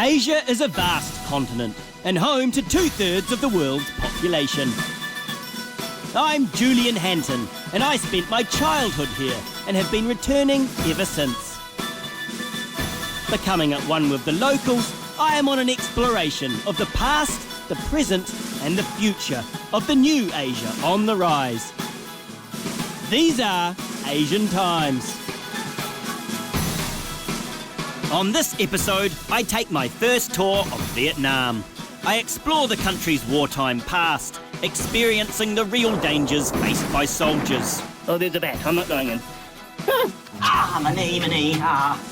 Asia is a vast continent and home to 2/3 of the world's population. I'm Julian Hanton, and I spent my childhood here and have been returning ever since. Becoming at one with the locals, I am on an exploration of the past, the present and the future of the new Asia on the rise. These are Asian Times. On this episode, I take my first tour of Vietnam. I explore the country's wartime past, experiencing the real dangers faced by soldiers. Oh, there's a bat. I'm not going in. My knee.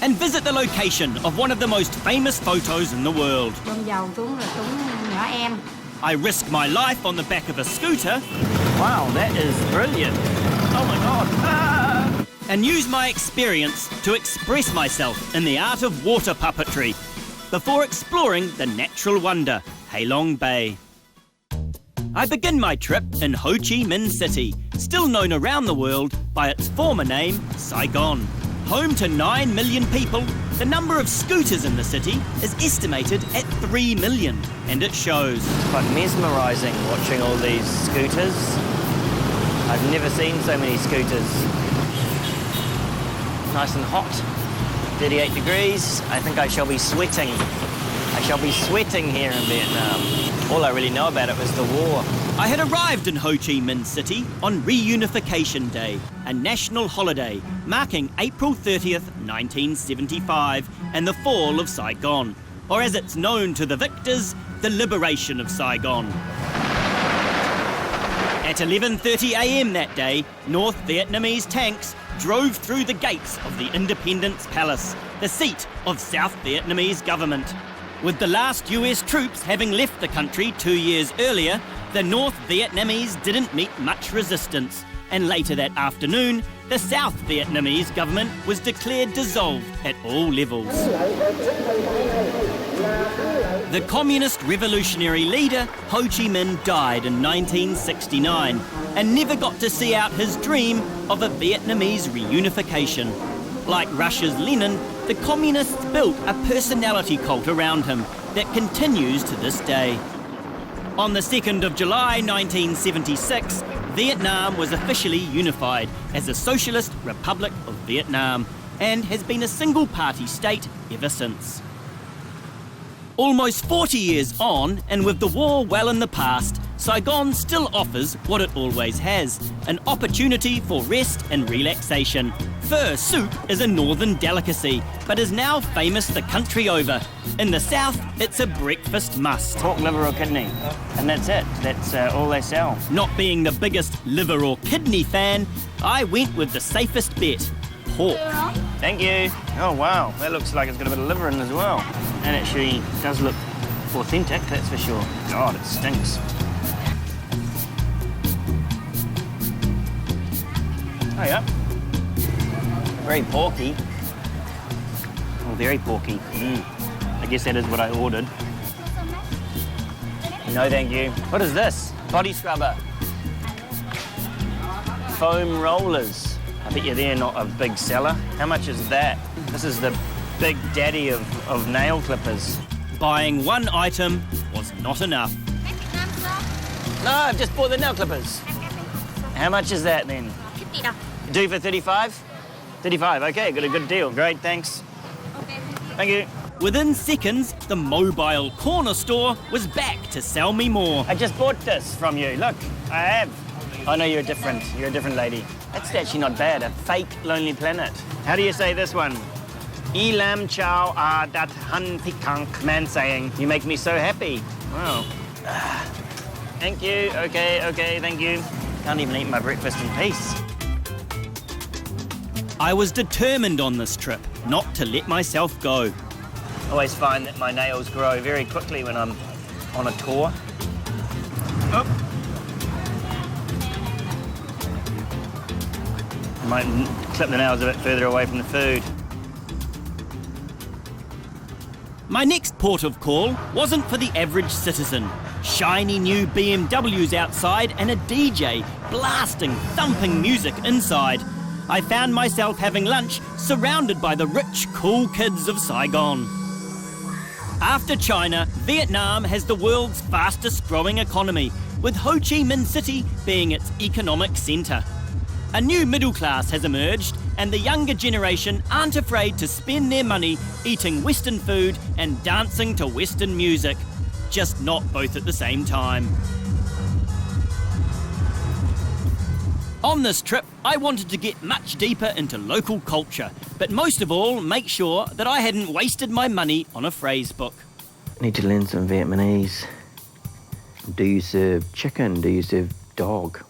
And visit the location of one of the most famous photos in the world. I risk my life on the back of a scooter. Wow, that is brilliant. Oh my God. And use my experience to express myself in the art of water puppetry before exploring the natural wonder, Halong Bay. I begin my trip in Ho Chi Minh City, still known around the world by its former name, Saigon. Home to 9 million people, the number of scooters in the city is estimated at 3 million, and it shows. Quite mesmerising watching all these scooters. I've never seen so many scooters. Nice and hot, 38 degrees. I think I shall be sweating. I shall be sweating here in Vietnam. All I really know about it was the war. I had arrived in Ho Chi Minh City on Reunification Day, a national holiday marking April 30th, 1975, and the fall of Saigon, or as it's known to the victors, the Liberation of Saigon. At 11:30 a.m. that day, North Vietnamese tanks drove through the gates of the Independence Palace, the seat of South Vietnamese government. With the last US troops having left the country 2 years earlier, the North Vietnamese didn't meet much resistance, and later that afternoon, the South Vietnamese government was declared dissolved at all levels. The communist revolutionary leader, Ho Chi Minh, died in 1969 and never got to see out his dream of a Vietnamese reunification. Like Russia's Lenin, the communists built a personality cult around him that continues to this day. On the 2nd of July 1976, Vietnam was officially unified as a Socialist Republic of Vietnam and has been a single-party state ever since. Almost 40 years on, and with the war well in the past, Saigon still offers what it always has, an opportunity for rest and relaxation. Pho soup is a northern delicacy, but is now famous the country over. In the south, it's a breakfast must. Pork, liver or kidney. And that's it. That's all they sell. Not being the biggest liver or kidney fan, I went with the safest bet, pork. Thank you. Oh, wow. That looks like it's got a bit of liver in as well. And it actually does look authentic, that's for sure. God, it stinks. Oh, yeah. Very porky. Oh, very porky. I guess that is what I ordered. No, thank you. What is this? Body scrubber. Foam rollers. I bet you they're not a big seller. How much is that? This is the big daddy of nail clippers. Buying one item was not enough. No, I've just bought the nail clippers. How much is that then? Do for 35? 35, okay, got a good deal. Great, thanks. Thank you. Within seconds, the mobile corner store was back to sell me more. I just bought this from you. Look, I have. Oh no, you're different. You're a different lady. That's actually not bad. A fake Lonely Planet. How do you say this one? I lam chow a dat han pikang. Man saying, you make me so happy. Wow. Thank you. Okay, thank you. Can't even eat my breakfast in peace. I was determined on this trip not to let myself go. I always find that my nails grow very quickly when I'm on a tour. Oh. I might clip the nails a bit further away from the food. My next port of call wasn't for the average citizen. Shiny new BMWs outside and a DJ blasting, thumping music inside. I found myself having lunch surrounded by the rich, cool kids of Saigon. After China, Vietnam has the world's fastest growing economy, with Ho Chi Minh City being its economic centre. A new middle class has emerged, and the younger generation aren't afraid to spend their money eating Western food and dancing to Western music, just not both at the same time. On this trip, I wanted to get much deeper into local culture, but most of all, make sure that I hadn't wasted my money on a phrase book. Need to learn some Vietnamese. Do you serve chicken? Do you serve dog?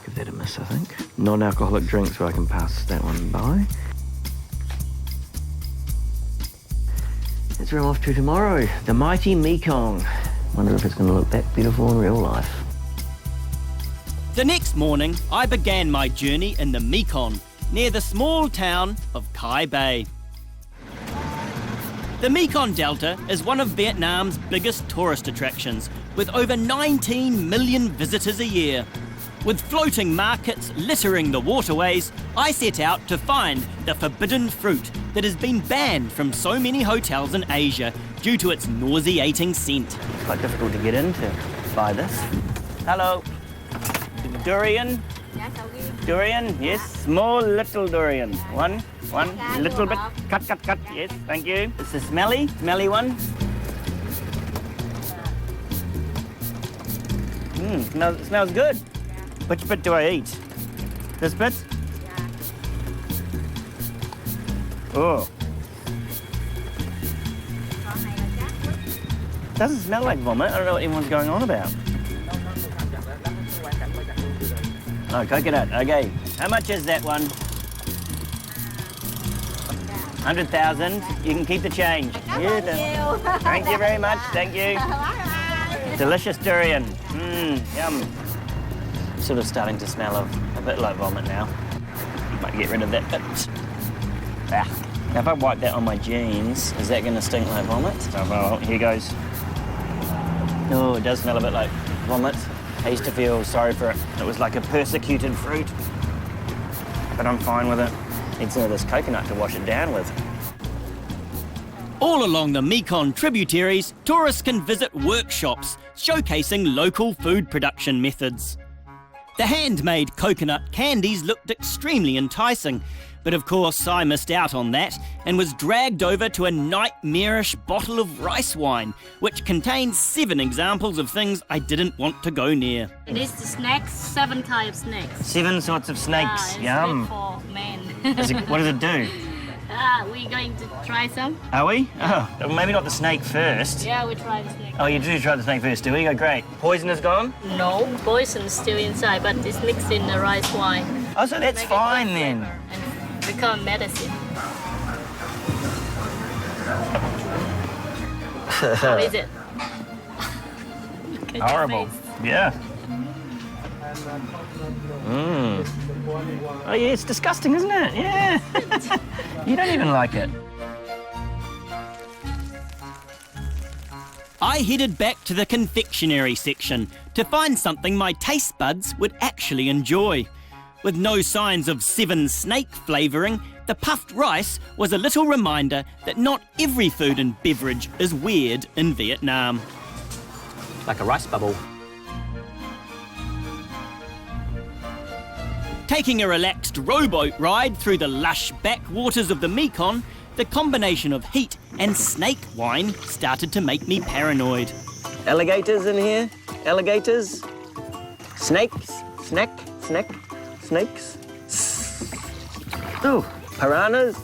Give that a miss, I think. Non-alcoholic drinks, so I can pass that one by. That's where I'm off to tomorrow. The mighty Mekong. Wonder if it's going to look that beautiful in real life. The next morning, I began my journey in the Mekong, near the small town of Kai Bay. The Mekon Delta is one of Vietnam's biggest tourist attractions, with over 19 million visitors a year. With floating markets littering the waterways, I set out to find the forbidden fruit that has been banned from so many hotels in Asia due to its nauseating scent. It's quite difficult to get in to buy this. Hello. Durian? Durian, yes. Small little durian. One, little bit. Cut, yes, thank you. It's a smelly one. Smells good. Which bit do I eat? This bit? Oh. Doesn't smell like vomit. I don't know what anyone's going on about. Oh, coconut, okay. How much is that one? 100,000. You can keep the change. Thank you very much, thank you. Delicious durian. Yum. Sort of starting to smell a bit like vomit now. Might get rid of that bit. Now if I wipe that on my jeans, is that going to stink like vomit? Oh, well, here goes. Oh, it does smell a bit like vomit. I used to feel sorry for it. It was like a persecuted fruit. But I'm fine with it. Need some of this coconut to wash it down with. All along the Mekong tributaries, tourists can visit workshops showcasing local food production methods. The handmade coconut candies looked extremely enticing, but of course I missed out on that and was dragged over to a nightmarish bottle of rice wine, which contains 7 examples of things I didn't want to go near. It is the snakes, 7 kinds of snakes. 7 sorts of snakes, Yeah, it's yum. good for men. What does it do? We're going to try some. Are we? Oh, maybe not the snake first. Yeah, we try the snake. Oh, you do try the snake first, do we? Oh, great. Poison is gone? No, poison is still inside, but it's mixed in the rice wine. Oh, so that's Make it fine good then. flavor and become medicine. How is it? Look at your Horrible. face. Yeah. Oh, yeah, it's disgusting, isn't it? Yeah. You don't even like it. I headed back to the confectionery section to find something my taste buds would actually enjoy. With no signs of 7 snake flavouring, the puffed rice was a little reminder that not every food and beverage is weird in Vietnam. Like a rice bubble. Taking a relaxed rowboat ride through the lush backwaters of the Mekong, the combination of heat and snake wine started to make me paranoid. Alligators in here? Alligators? Snakes? Snakes? Oh, piranhas?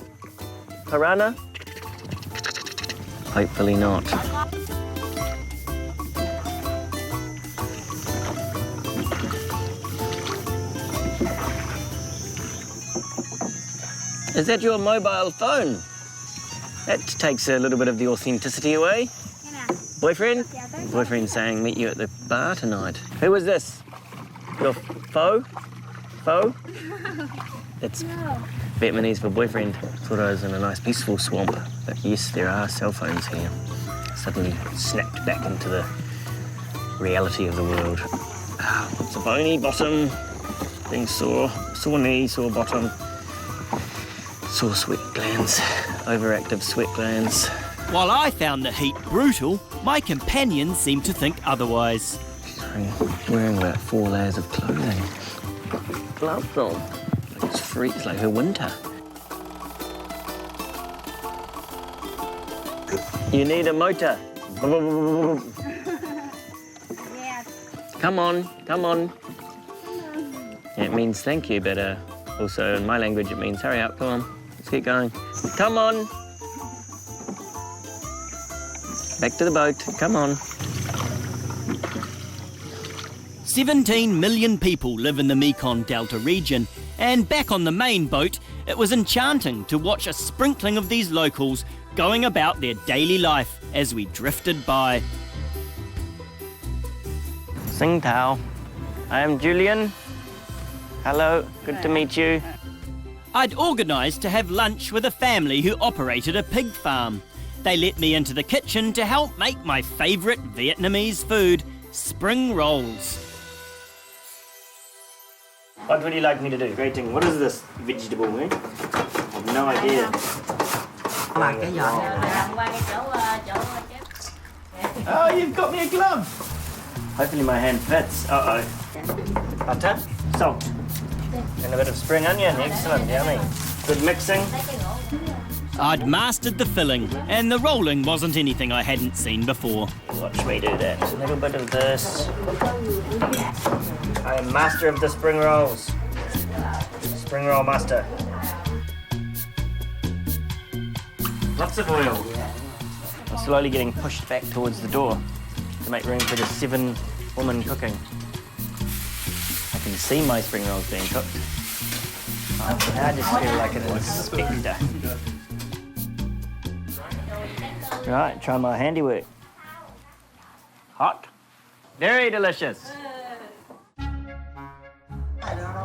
Piranha? Hopefully not. Is that your mobile phone? That takes a little bit of the authenticity away. Boyfriend? Boyfriend saying meet you at the bar tonight. Who was this? Your foe? Foe? It's Vietnamese for boyfriend. Thought I was in a nice peaceful swamp, but yes, there are cell phones here. Suddenly snapped back into the reality of the world. It's a bony bottom, being sore knee, sore bottom. Sore sweat glands, overactive sweat glands. While I found the heat brutal, my companions seemed to think otherwise. She's wearing about 4 layers of clothing. Got gloves on. It's free. It's like her winter. You need a motor. Come on, come on. Yeah, it means thank you, but also in my language it means hurry up, come on. Let's get going. Come on. Back to the boat, come on. 17 million people live in the Mekong Delta region, and back on the main boat, it was enchanting to watch a sprinkling of these locals going about their daily life as we drifted by. Sing Tao. I am Julian. Hello, good to meet you. I'd organised to have lunch with a family who operated a pig farm. They let me into the kitchen to help make my favourite Vietnamese food, spring rolls. What would you like me to do? Grating. What is this vegetable, eh? I have no idea. Oh, you've got me a glove. Hopefully my hand fits. Uh-oh. Butter, salt, and a bit of spring onion. Excellent, yummy. Good mixing. I'd mastered the filling, and the rolling wasn't anything I hadn't seen before. Watch me do that. A little bit of this. I am master of the spring rolls. Spring roll master. Lots of oil. I'm slowly getting pushed back towards the door to make room for the 7-woman cooking. I can see my spring rolls being cooked. I just feel like an inspector. Right, try my handiwork. Hot. Very delicious.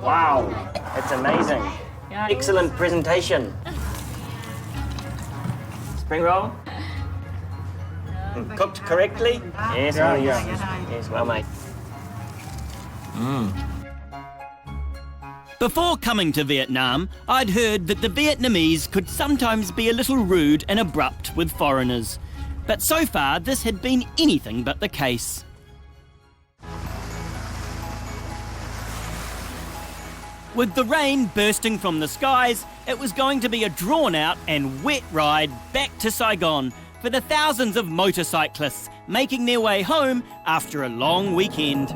Wow, it's amazing. Excellent presentation. Spring roll? Cooked correctly? Yes, well, yes, well made. Before coming to Vietnam, I'd heard that the Vietnamese could sometimes be a little rude and abrupt with foreigners. But so far, this had been anything but the case. With the rain bursting from the skies, it was going to be a drawn-out and wet ride back to Saigon for the thousands of motorcyclists making their way home after a long weekend.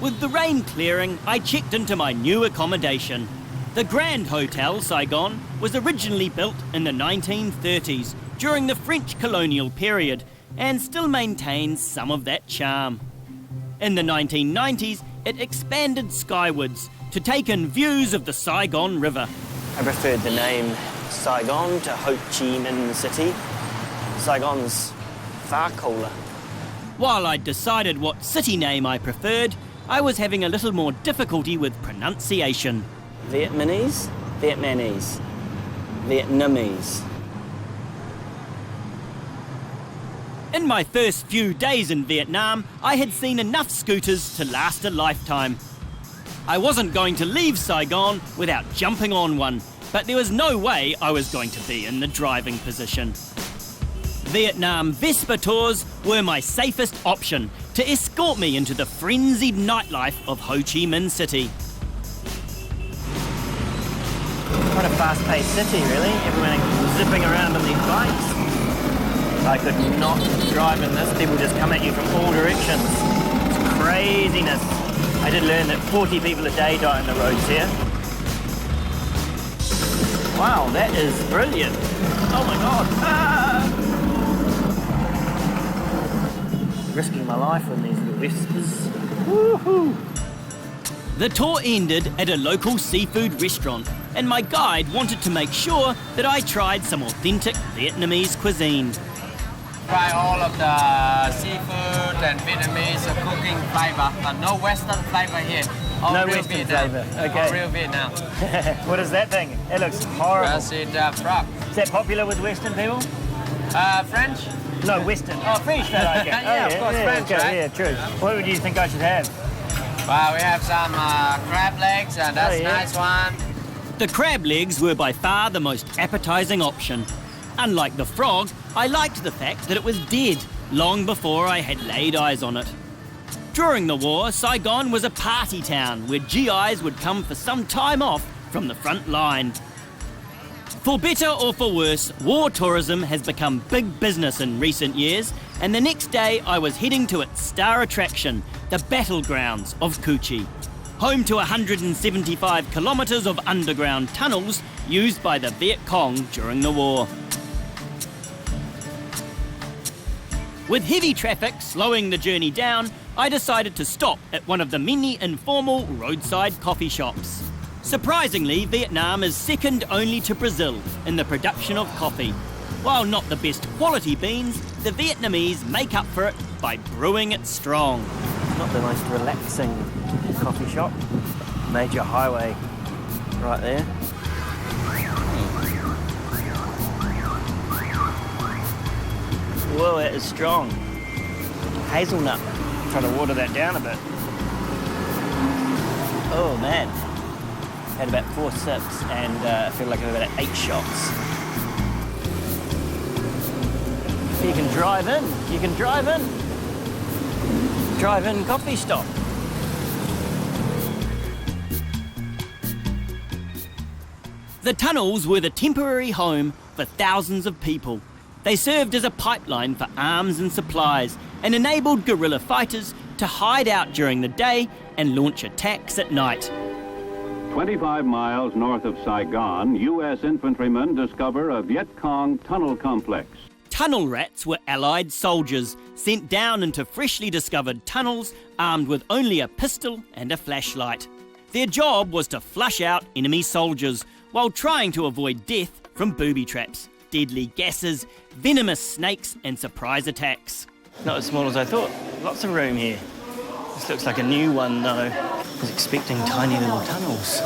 With the rain clearing, I checked into my new accommodation. The Grand Hotel Saigon was originally built in the 1930s during the French colonial period and still maintains some of that charm. In the 1990s, it expanded skywards to take in views of the Saigon River. I preferred the name Saigon to Ho Chi Minh City. Saigon's far cooler. While I'd decided what city name I preferred, I was having a little more difficulty with pronunciation. Vietnamese? Vietnamese. Vietnamese. In my first few days in Vietnam, I had seen enough scooters to last a lifetime. I wasn't going to leave Saigon without jumping on one, but there was no way I was going to be in the driving position. Vietnam Vespa tours were my safest option to escort me into the frenzied nightlife of Ho Chi Minh City. What a fast-paced city, really. Everyone zipping around on these bikes. I could not drive in this. People just come at you from all directions. It's craziness. I did learn that 40 people a day die on the roads here. Wow, that is brilliant. Oh my God. Ah! Risking my life on these little Vespas. Woohoo! The tour ended at a local seafood restaurant, and my guide wanted to make sure that I tried some authentic Vietnamese cuisine. Try all of the seafood and Vietnamese cooking flavor, but no Western flavor here. All No real Western Vietnam. flavour, All okay. real Vietnam. What is that thing? It looks horrible. That's it, frog. Is that popular with Western people? French? No, Western. Oh, French, they like it. Yeah, of course, French, okay, right? Yeah, true. What would you think I should have? Well, we have some crab legs, and that's Oh, yeah. a nice one. The crab legs were by far the most appetising option. Unlike the frog, I liked the fact that it was dead long before I had laid eyes on it. During the war, Saigon was a party town where GIs would come for some time off from the front line. For better or for worse, war tourism has become big business in recent years, and the next day I was heading to its star attraction, the battlegrounds of Ho Chi, home to 175 kilometres of underground tunnels used by the Vietcong during the war. With heavy traffic slowing the journey down, I decided to stop at one of the many informal roadside coffee shops. Surprisingly, Vietnam is second only to Brazil in the production of coffee. While not the best quality beans, the Vietnamese make up for it by brewing it strong. Not the most relaxing coffee shop. Major highway right there. Whoa, that is strong. Hazelnut. Try to water that down a bit. Oh man. Had about 4 sips and I feel like I've about 8 shots. You can drive in. You can drive in. Drive-in coffee stop. The tunnels were the temporary home for thousands of people. They served as a pipeline for arms and supplies and enabled guerrilla fighters to hide out during the day and launch attacks at night. 25 miles north of Saigon, U.S. infantrymen discover a Vietcong tunnel complex. Tunnel rats were Allied soldiers sent down into freshly discovered tunnels armed with only a pistol and a flashlight. Their job was to flush out enemy soldiers while trying to avoid death from booby traps, deadly gases, venomous snakes and surprise attacks. Not as small as I thought. Lots of room here. This looks like a new one though. I was expecting tiny little tunnels.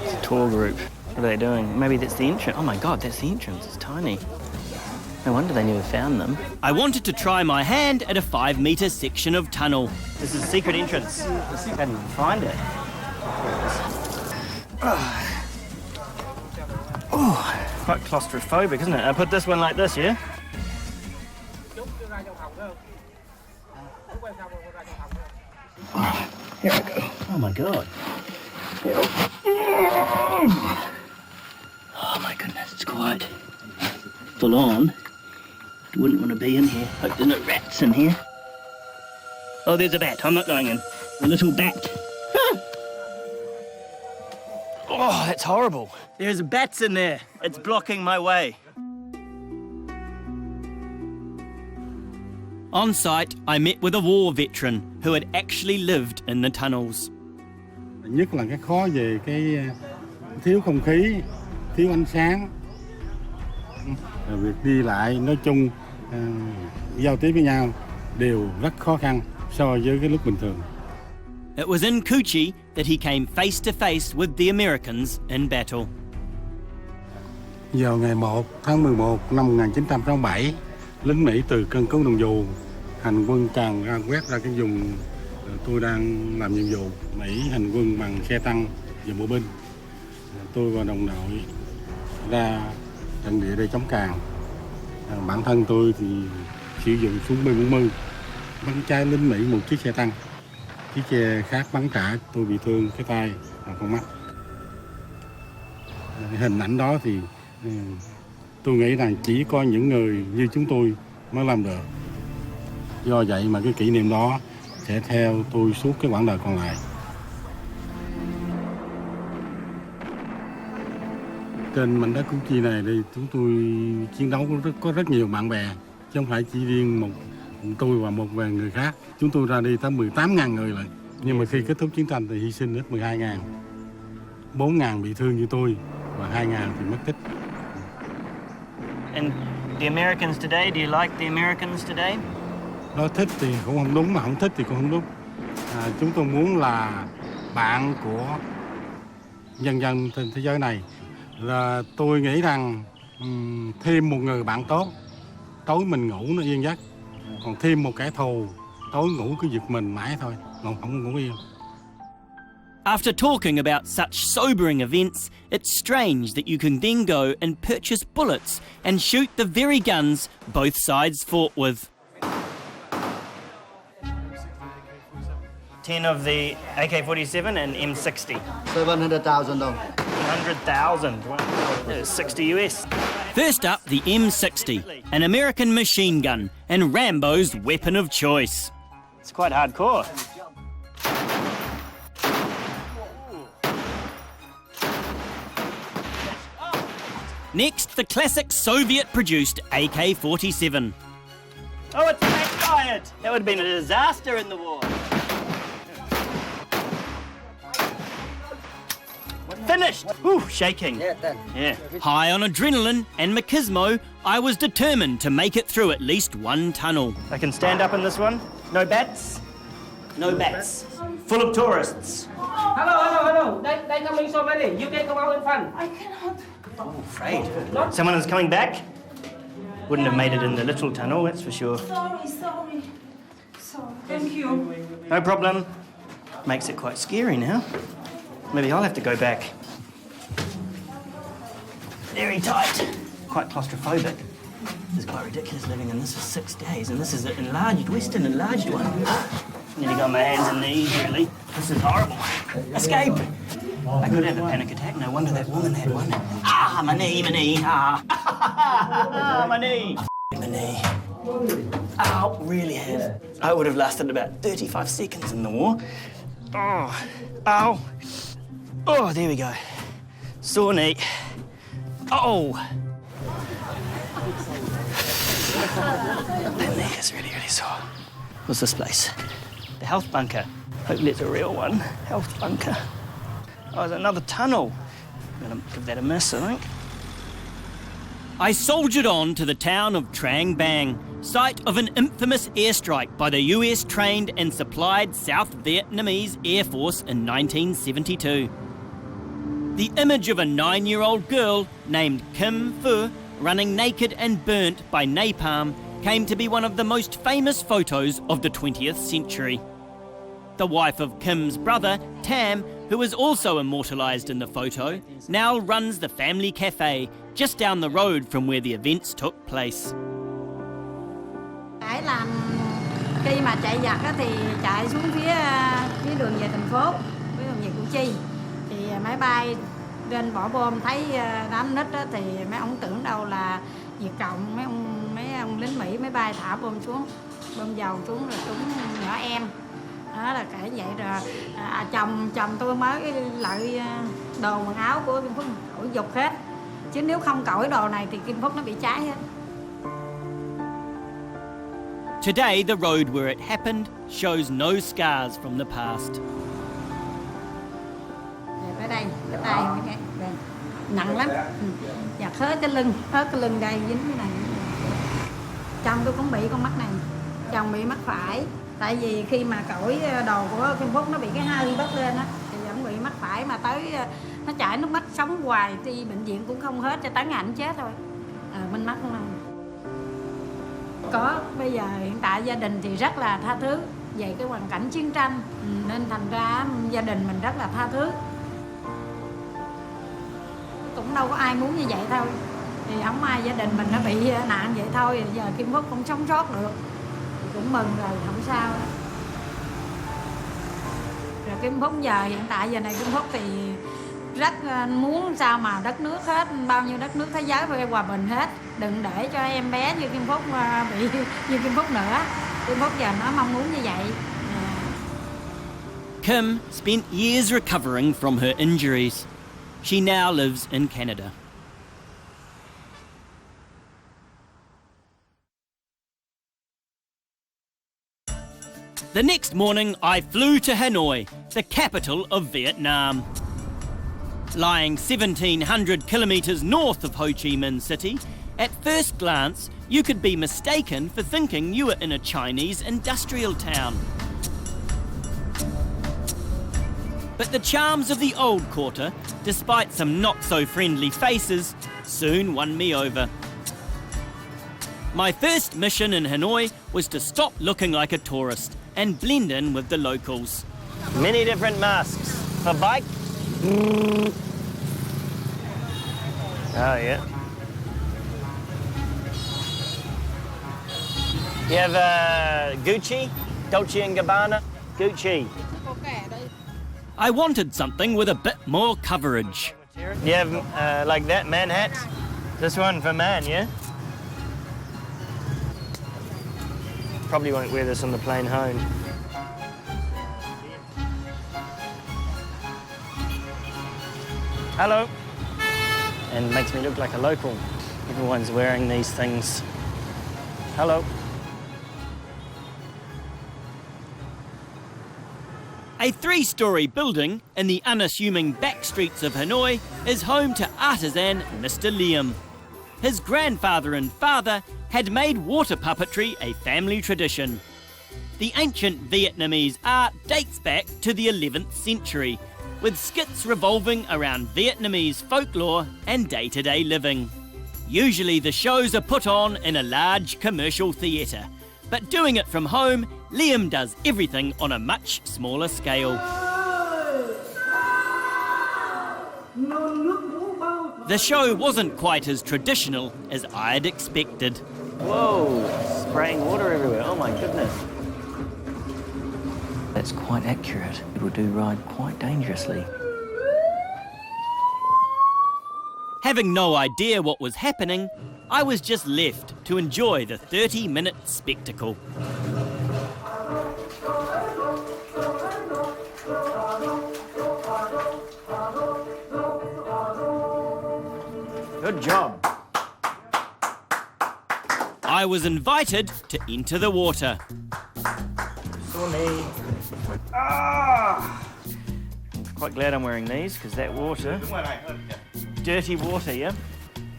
It's a tour group. What are they doing? Maybe that's the entrance. Oh my God, that's the entrance. It's tiny. No wonder they never found them. I wanted to try my hand at a 5-metre section of tunnel. This is a secret entrance. I didn't find it. Oh, quite claustrophobic, isn't it? I put this one like this, yeah? Oh, here I go. Oh my God. Oh my goodness, it's quite full on. I wouldn't want to be in here. Hope there's no rats in here. Oh, there's a bat. I'm not going in. A little bat. Oh, that's horrible. There's bats in there. It's blocking my way. On site, I met with a war veteran who had actually lived in the tunnels. Nhất là cái khó về cái thiếu không khí, thiếu ánh sáng. Việc đi lại nói chung giao tiếp với nhau đều rất khó khăn so với cái lúc bình thường. It was in Ho Chi that he came face to face with the Americans in battle. Vào ngày 1 tháng 11 năm 1967, lính Mỹ từ căn cứ Đồng Dù hành quân tràn ra quét ra cái vùng tôi đang làm nhiệm vụ. Mỹ hành quân bằng xe tăng và bộ binh. Tôi và đồng đội ra trận địa để chống càn. Bản thân tôi thì sử dụng súng B40 bắn trái lính Mỹ một chiếc xe tăng. Chiếc xe khác bắn trả tôi bị thương cái tay và con mắt. Hình ảnh đó thì tôi nghĩ rằng chỉ có những người như chúng tôi mới làm được. Do vậy mà cái kỷ niệm đó sẽ theo tôi suốt cái quãng đời còn lại. Trên mảnh đất Củ Chi này thì chúng tôi chiến đấu có rất nhiều bạn bè, chứ không phải chỉ riêng một tôi và một vài người khác. Chúng tôi ra đi tới 18.000 người lận. Nhưng mà khi kết thúc chiến tranh thì hy sinh hết 12.000. 4.000 bị thương như tôi và 2.000 thì mất tích. And the Americans today, do you like the Americans today? Nói thích thì cũng không đúng, mà không thích thì cũng không đúng. Chúng tôi muốn là bạn của nhân dân trên thế giới này. Là tôi nghĩ rằng thêm một người bạn tốt, tối mình ngủ nó yên giấc. Còn thêm một kẻ thù, tối ngủ cứ giật mình mãi thôi, không ngủ yên. After talking about such sobering events, it's strange that you can then go and purchase bullets and shoot the very guns both sides fought with. 10 of the AK-47 and M60. 700,000 đồng. 100,000. Wow. 60 US. First up, the M60, an American machine gun and Rambo's weapon of choice. It's quite hardcore. Next, the classic Soviet-produced AK-47. Oh, it's backfired! That would have been a disaster in the war. Finished! Whew, shaking. Yeah. High on adrenaline and machismo, I was determined to make it through at least one tunnel. I can stand up in this one. No bats. No bats. Full of tourists. Hello. They coming so many. You can come out in front. Oh, afraid. Someone is coming back. Wouldn't have made it in the little tunnel, that's for sure. Sorry. Thank you. No problem. Makes it quite scary now. Maybe I'll have to go back. Very tight. Quite claustrophobic. It's quite ridiculous living in this for 6 days, and this is an enlarged one. Nearly got my hands and knees, really. This is horrible. Escape! I could have a panic attack. No wonder that woman had one. Ah, my knee. Ah, my knee. My knee. Ow, really has. I would have lasted about 35 seconds in the war. Oh, ow. Oh, there we go. Sore knee. Oh. That knee is really, really sore. What's this place? The health bunker. Hopefully it's a real one. Health bunker. Oh, there's another tunnel. I'm gonna give that a miss, I think. I soldiered on to the town of Trang Bang, site of an infamous airstrike by the US-trained and supplied South Vietnamese Air Force in 1972. The image of a 9-year-old girl named Kim Phu running naked and burnt by napalm came to be one of the most famous photos of the 20th century. The wife of Kim's brother, Tam, who was also immortalised in the photo, now runs the family cafe just down the road from where the events took place. Phải làm khi mà chạy giặc thì chạy xuống phía đường về thành phố, phía đường về Củ Chi. Thì máy bay lên bỏ bom thấy đám nít thì mấy ông tưởng đâu là Vietcong, mấy ông lính Mỹ máy bay thả bom xuống, bom dầu xuống rồi trúng nhỏ em. Đó là kể vậy rồi chồng tôi mới lại đồ quần áo của Kim Phúc cởi dục hết, chứ nếu không cởi đồ này thì Kim Phúc nó bị cháy hết. Today, the road where it happened shows no scars from the past. Ở đây, cái tay đây, nặng lắm, giặt hết cái lưng đây dính cái này. Chồng tôi cũng bị con mắt này, chồng bị mắt phải. Tại vì khi mà cởi đồ của Kim Phúc nó bị cái hơi bớt lên á, thì ông bị mắt phải mà tới nó chảy nước mắt sống hoài, đi bệnh viện cũng không hết cho tới ngày ảnh chết thôi. Bên mắt không. Có, bây giờ hiện tại gia đình thì rất là tha thứ về cái hoàn cảnh chiến tranh, nên thành ra gia đình mình rất là tha thứ. Cũng đâu có ai muốn như vậy thôi, thì không ai gia đình mình nó bị nạn vậy thôi, giờ Kim Phúc cũng sống sót được. Cũng mừng rồi, không sao. Rồi Kim Phúc giờ hiện tại giờ này Kim Phúc thì rất muốn sao mà đất nước hết, bao nhiêu đất nước thế giới phải hòa bình hết, đừng để cho em bé như Kim Phúc bị như Kim Phúc nữa. Kim Phúc giờ nó mong muốn như vậy. Kim spent years recovering from her injuries. She now lives in Canada. The next morning, I flew to Hanoi, the capital of Vietnam. Lying 1,700 kilometres north of Ho Chi Minh City, at first glance, you could be mistaken for thinking you were in a Chinese industrial town. But the charms of the old quarter, despite some not-so-friendly faces, soon won me over. My first mission in Hanoi was to stop looking like a tourist and blend in with the locals. Many different masks. For bike? Oh, yeah. You have Gucci, Dolce & Gabbana, Gucci. I wanted something with a bit more coverage. You have like that, man hats? This one for man, yeah? Probably won't wear this on the plane home. Hello. And makes me look like a local. Everyone's wearing these things. Hello. A 3-storey building in the unassuming back streets of Hanoi is home to artisan Mr. Liam. His grandfather and father had made water puppetry a family tradition. The ancient Vietnamese art dates back to the 11th century, with skits revolving around Vietnamese folklore and day-to-day living. Usually the shows are put on in a large commercial theatre, but doing it from home, Liam does everything on a much smaller scale. The show wasn't quite as traditional as I'd expected. Whoa, spraying water everywhere. Oh my goodness. That's quite accurate. People do ride quite dangerously. Having no idea what was happening, I was just left to enjoy the 30-minute spectacle. Good job. I was invited to enter the water. Sorry. Ah! Quite glad I'm wearing these because that water, dirty water, yeah?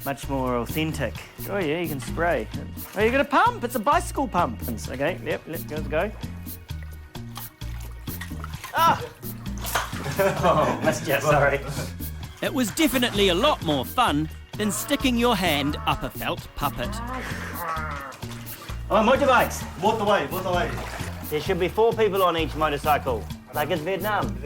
Much more authentic. Oh yeah, you can spray. Oh, you got a pump? It's a bicycle pump. Okay, yep, let's go. Ah! Oh, missed you, sorry. It was definitely a lot more fun than sticking your hand up a felt puppet. Oh, motorbikes. Both away. There should be 4 people on each motorcycle, like it's Vietnam.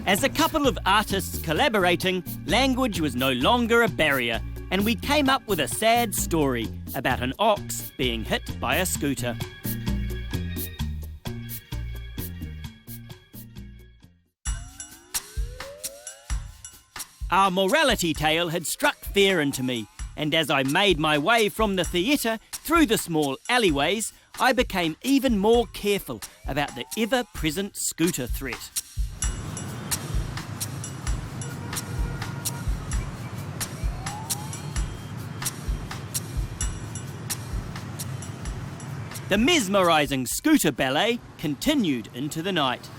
As a couple of artists collaborating, language was no longer a barrier, and we came up with a sad story about an ox being hit by a scooter. Our morality tale had struck fear into me, and as I made my way from the theatre through the small alleyways, I became even more careful about the ever-present scooter threat. The mesmerising scooter ballet continued into the night.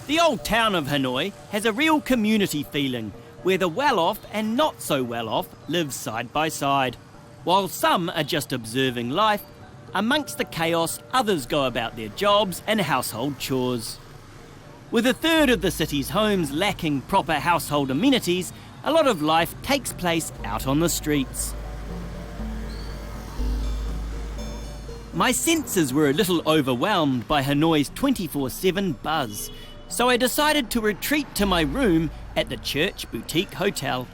The old town of Hanoi has a real community feeling, where the well-off and not so well-off live side by side. While some are just observing life, amongst the chaos others go about their jobs and household chores. With a third of the city's homes lacking proper household amenities, a lot of life takes place out on the streets. My senses were a little overwhelmed by Hanoi's 24/7 buzz, so I decided to retreat to my room at the Church Boutique Hotel.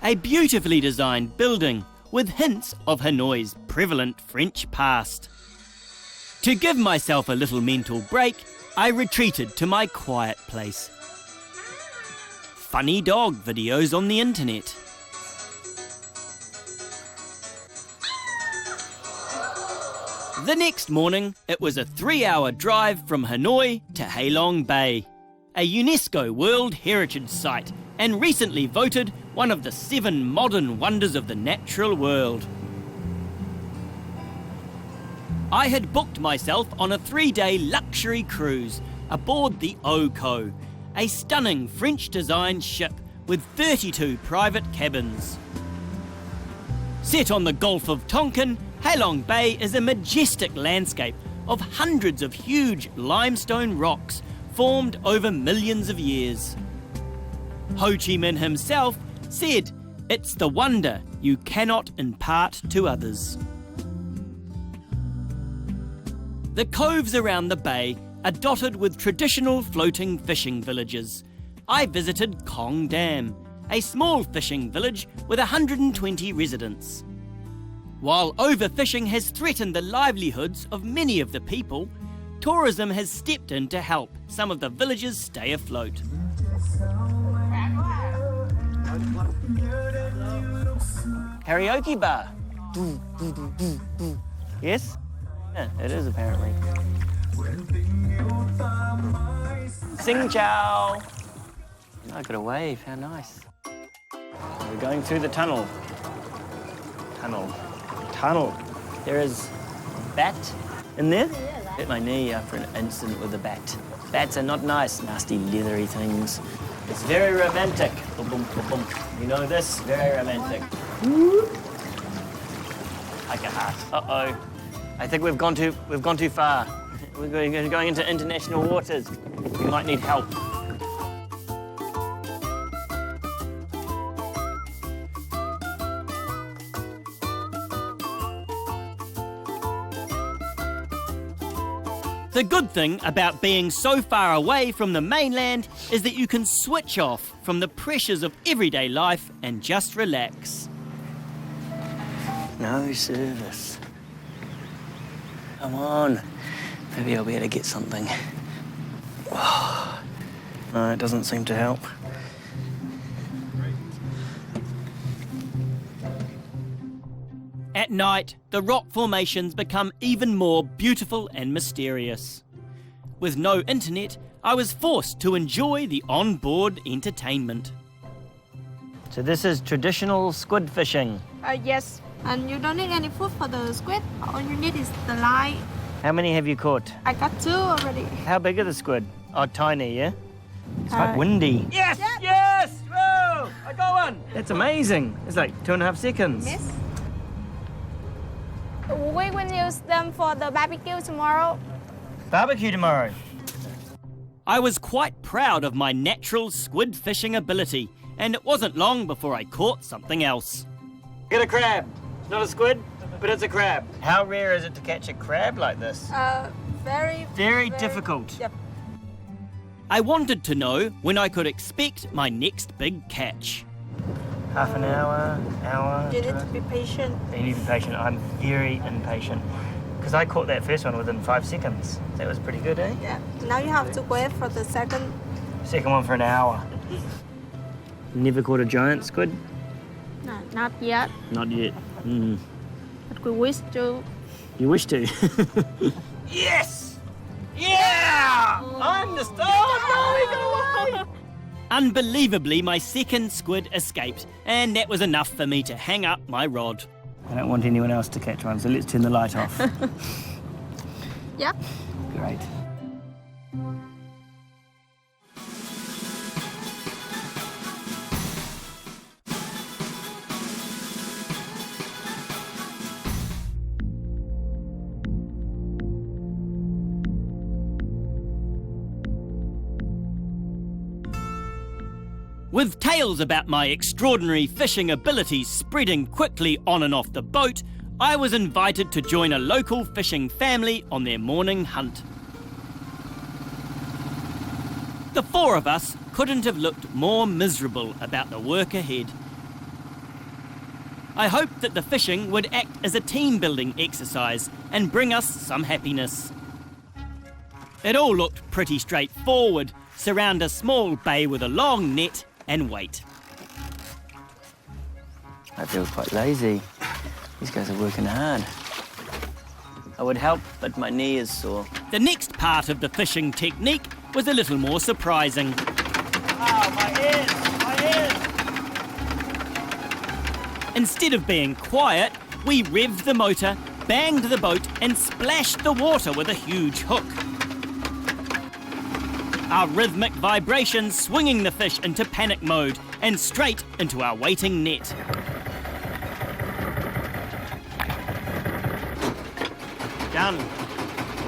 A beautifully designed building with hints of Hanoi's prevalent French past. To give myself a little mental break, I retreated to my quiet place. Funny dog videos on the internet. The next morning, it was a 3-hour drive from Hanoi to Halong Bay, a UNESCO World Heritage Site and recently voted one of the 7 modern wonders of the natural world. I had booked myself on a 3-day luxury cruise aboard the Oko, a stunning French-designed ship with 32 private cabins. Set on the Gulf of Tonkin, Halong Bay is a majestic landscape of hundreds of huge limestone rocks formed over millions of years. Ho Chi Minh himself said, "It's the wonder you cannot impart to others." The coves around the bay are dotted with traditional floating fishing villages. I visited Kong Dam, a small fishing village with 120 residents. While overfishing has threatened the livelihoods of many of the people, tourism has stepped in to help some of the villages stay afloat. Karaoke bar. Yes? Yeah, it is apparently. Sing chow. I got a wave, how nice. We're going through the tunnel. Tunnel. There is a bat in there. Hit my knee after an incident with a bat. Bats are not nice, nasty leathery things. It's very romantic. Boom, boom, boom, boom. You know this? Very romantic. Like a heart. Uh-oh. I think we've gone too far. We're going into international waters. We might need help. The good thing about being so far away from the mainland is that you can switch off from the pressures of everyday life and just relax. No service. Come on. Maybe I'll be able to get something. No, it doesn't seem to help. At night, the rock formations become even more beautiful and mysterious. With no internet, I was forced to enjoy the on-board entertainment. So this is traditional squid fishing. Yes, and you don't need any food for the squid. All you need is the line. How many have you caught? I got 2 already. How big are the squid? Oh, tiny, yeah? It's quite windy. Yes! Yes! Whoa! I got one! That's amazing. It's like 2.5 seconds. Yes. We will use them for the barbecue tomorrow. Barbecue tomorrow. I was quite proud of my natural squid fishing ability, and it wasn't long before I caught something else. Get a crab. It's not a squid, but it's a crab. How rare is it to catch a crab like this? Very difficult. Yep. I wanted to know when I could expect my next big catch. Half an hour. You need to be patient. You need to be patient. I'm very impatient. Because I caught that first one within 5 seconds. That was pretty good, eh? Yeah. Now you have to wait for the second. Second one for an hour. Never caught a giant squid? No, not yet. Not yet. Mm. But we wish to. You wish to? Yes! Yeah! I'm the star! No, we got away! Unbelievably, my second squid escaped, and that was enough for me to hang up my rod. I don't want anyone else to catch one, so let's turn the light off. Yep. Great. With tales about my extraordinary fishing abilities spreading quickly on and off the boat, I was invited to join a local fishing family on their morning hunt. The 4 of us couldn't have looked more miserable about the work ahead. I hoped that the fishing would act as a team-building exercise and bring us some happiness. It all looked pretty straightforward. Surround a small bay with a long net and wait. I feel quite lazy. These guys are working hard. I would help, but my knee is sore. The next part of the fishing technique was a little more surprising. Oh, my ears! My ears! Instead of being quiet, we revved the motor banged the boat and splashed the water with a huge hook. Our rhythmic vibrations swinging the fish into panic mode and straight into our waiting net. Done.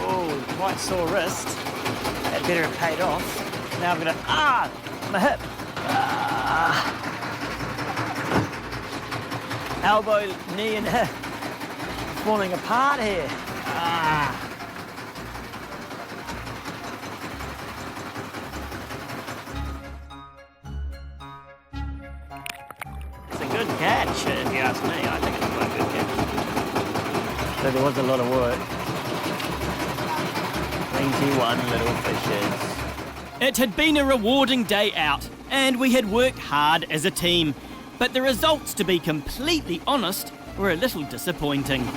Oh, quite sore wrist. That better have paid off. Now I've got to, my hip. Elbow, knee and hip. Falling apart here. It's a good catch, if you ask me. I think it's quite a good catch. So there was a lot of work. 21 little fishes. It had been a rewarding day out, and we had worked hard as a team. But the results, to be completely honest, were a little disappointing.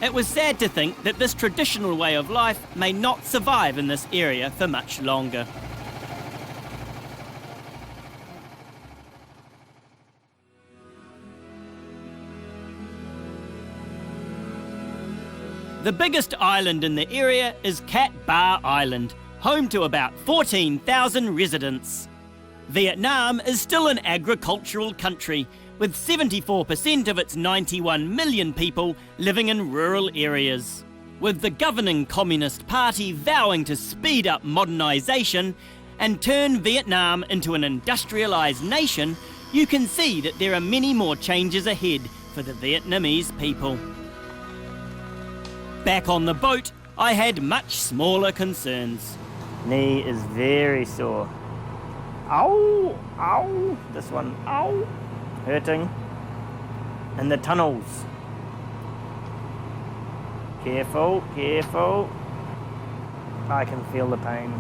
It was sad to think that this traditional way of life may not survive in this area for much longer. The biggest island in the area is Cat Ba Island, home to about 14,000 residents. Vietnam is still an agricultural country, with 74% of its 91 million people living in rural areas. With the governing Communist Party vowing to speed up modernisation and turn Vietnam into an industrialised nation, you can see that there are many more changes ahead for the Vietnamese people. Back on the boat, I had much smaller concerns. Knee is very sore. Ow, ow, this one, ow, hurting. And the tunnels. Careful, careful. I can feel the pain.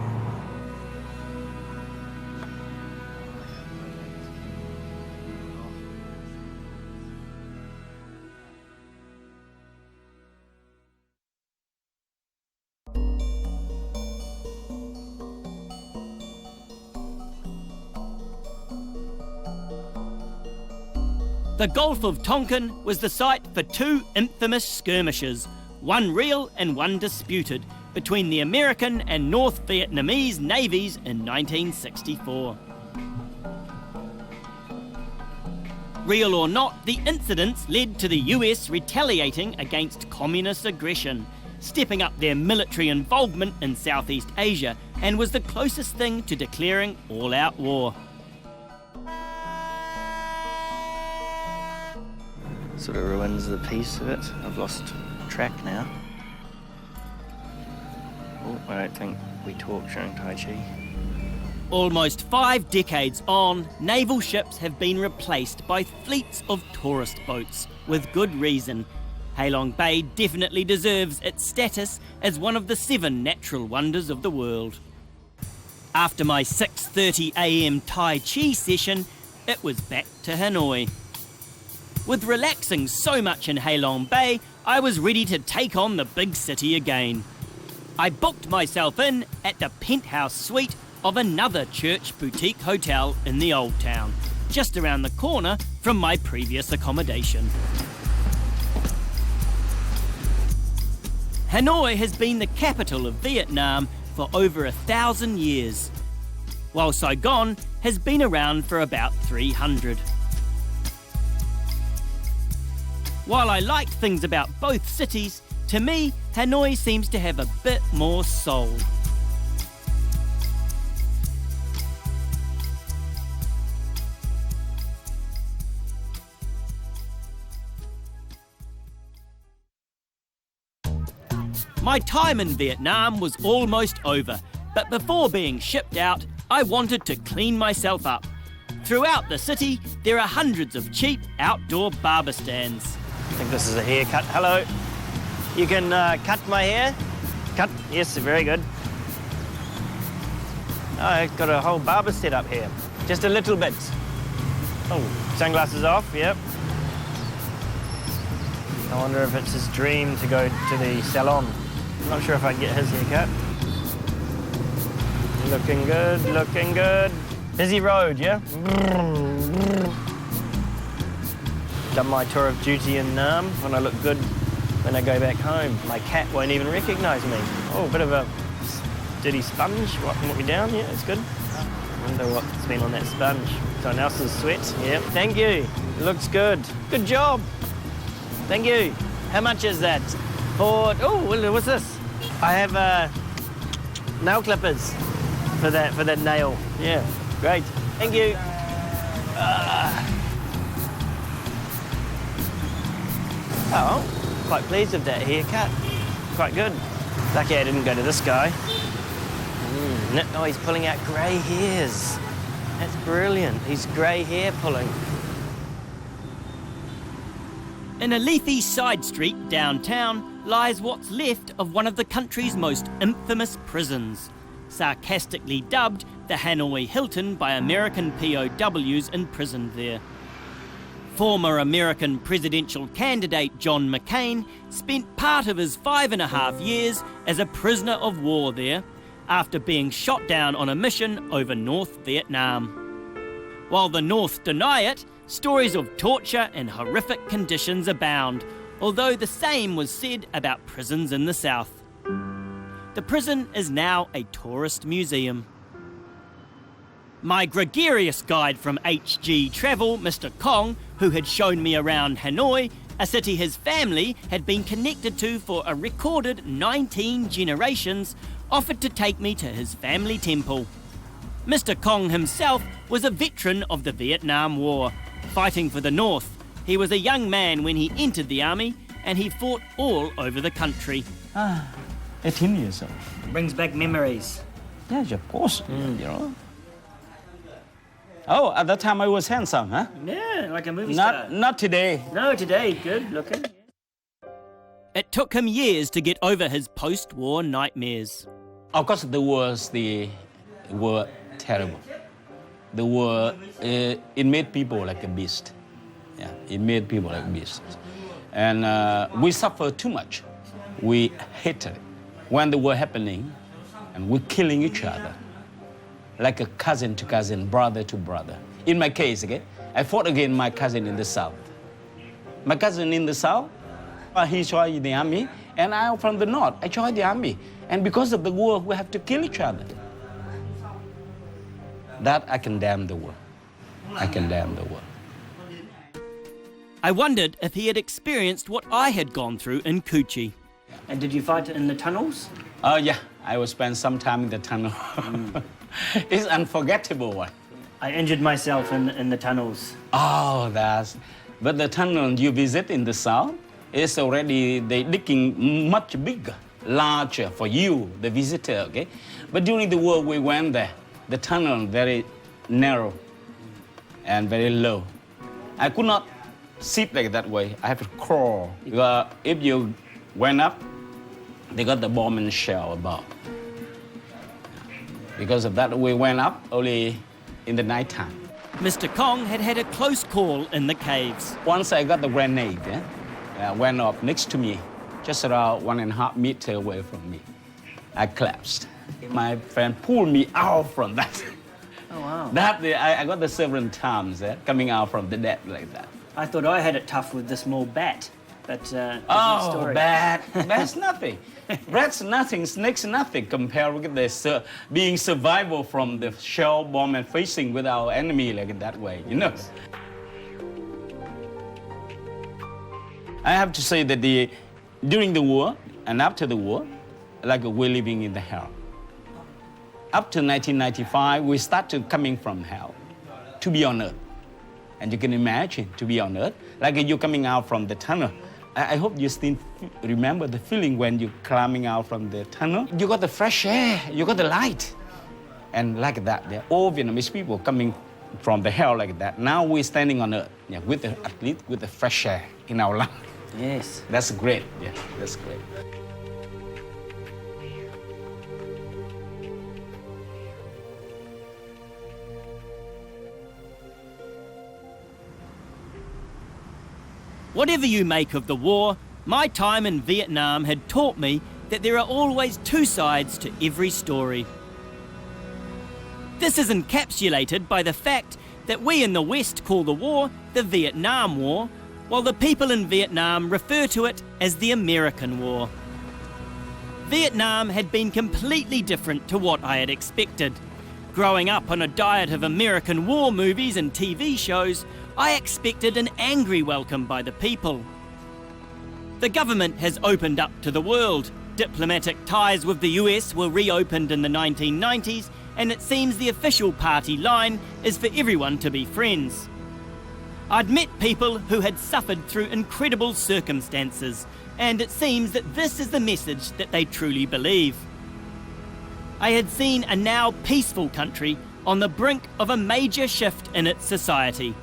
The Gulf of Tonkin was the site for two infamous skirmishes, one real and one disputed, between the American and North Vietnamese navies in 1964. Real or not, the incidents led to the US retaliating against communist aggression, stepping up their military involvement in Southeast Asia, and was the closest thing to declaring all-out war. Sort of ruins the peace of it. I've lost track now. Oh, I don't think we talk during Tai Chi. Almost 5 decades on, naval ships have been replaced by fleets of tourist boats, with good reason. Halong Bay definitely deserves its status as one of the 7 natural wonders of the world. After my 6:30 AM Tai Chi session, it was back to Hanoi. With relaxing so much in Heilong Bay, I was ready to take on the big city again. I booked myself in at the penthouse suite of another church boutique hotel in the Old Town, just around the corner from my previous accommodation. Hanoi has been the capital of Vietnam for over 1,000 years, while Saigon has been around for about 300. While I liked things about both cities, to me, Hanoi seems to have a bit more soul. My time in Vietnam was almost over, but before being shipped out, I wanted to clean myself up. Throughout the city, there are hundreds of cheap outdoor barber stands. I think this is a haircut. Hello. You can cut my hair? Cut? Yes, very good. I've got a whole barber set up here. Just a little bit. Oh, sunglasses off, yep. I wonder if it's his dream to go to the salon. I'm not sure if I can get his haircut. Looking good, looking good. Busy road, yeah? Done my tour of duty in Nam when I look good when I go back home. My cat won't even recognise me. Oh, a bit of a dirty sponge wiping me down. Yeah, it's good. I wonder what's been on that sponge. Someone else's sweat. Yeah, thank you. It looks good. Good job. Thank you. How much is that? For, oh, what's this? I have nail clippers for that nail. Yeah, great. Thank you. Oh, quite pleased with that haircut. Quite good. Lucky I didn't go to this guy. Oh, he's pulling out grey hairs. That's brilliant. He's grey hair pulling. In a leafy side street downtown lies what's left of one of the country's most infamous prisons, sarcastically dubbed the Hanoi Hilton by American POWs imprisoned there. Former American presidential candidate John McCain spent part of his 5.5 years as a prisoner of war there, after being shot down on a mission over North Vietnam. While the North deny it, stories of torture and horrific conditions abound, although the same was said about prisons in the South. The prison is now a tourist museum. My gregarious guide from HG Travel, Mr. Kong, who had shown me around Hanoi, a city his family had been connected to for a recorded 19 generations, offered to take me to his family temple. Mr. Kong himself was a veteran of the Vietnam War, fighting for the North. He was a young man when he entered the army, and he fought all over the country. 18 years old. Brings back memories. Yes, of course. You know. Oh, at that time I was handsome, huh? Yeah, like a movie star. Not today. No, today, good looking. It took him years to get over his post-war nightmares. Of course, the were terrible. The war, it made people like a beast. Yeah, it made people like beasts. And we suffered too much. We hated it. When the war happening, and we're killing each other, like a cousin to cousin, brother to brother. In my case, okay, I fought against my cousin in the South. My cousin in the South, he joined the army, and I'm from the North. I joined the army. And because of the war, we have to kill each other. That I condemn the war. I condemn the war. I wondered if he had experienced what I had gone through in Cu Chi. And did you fight in the tunnels? Oh, yeah. I will spend some time in the tunnel. It's unforgettable one. I injured myself in the tunnels. Oh, but the tunnel you visit in the South is already, they digging much bigger, larger for you, the visitor, okay? But during the war, we went there. The tunnel very narrow and very low. I could not sit like that way. I have to crawl. If you went up, they got the bomb and shell above. Because of that, we went up only in the nighttime. Mr. Kong had had a close call in the caves. Once I got the grenade, went up next to me, just around 1.5 meters away from me. I collapsed. My friend pulled me out from that. Oh, wow. I got the several times coming out from the dead like that. I thought I had it tough with the small bat, but story. Bat. That's nothing. Rats nothing, snakes nothing compared with the being survival from the shell bomb and facing with our enemy like that way, you know. I have to say that during the war and after the war, like we're living in the hell. Up to 1995, we started coming from hell to be on earth. And you can imagine to be on earth, like you're coming out from the tunnel. I hope you still remember the feeling when you're climbing out from the tunnel. You got the fresh air, you got the light. And like that, they're all Vietnamese people coming from the hell like that. Now we're standing on earth, with at least with the fresh air in our lungs. Yes. That's great, that's great. Whatever you make of the war, my time in Vietnam had taught me that there are always two sides to every story. This is encapsulated by the fact that we in the West call the war the Vietnam War, while the people in Vietnam refer to it as the American War. Vietnam had been completely different to what I had expected. Growing up on a diet of American war movies and TV shows, I expected an angry welcome by the people. The government has opened up to the world. Diplomatic ties with the US were reopened in the 1990s, and it seems the official party line is for everyone to be friends. I'd met people who had suffered through incredible circumstances, and it seems that this is the message that they truly believe. I had seen a now peaceful country on the brink of a major shift in its society.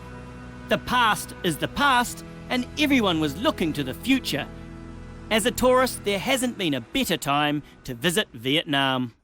The past is the past, and everyone was looking to the future. As a tourist, there hasn't been a better time to visit Vietnam.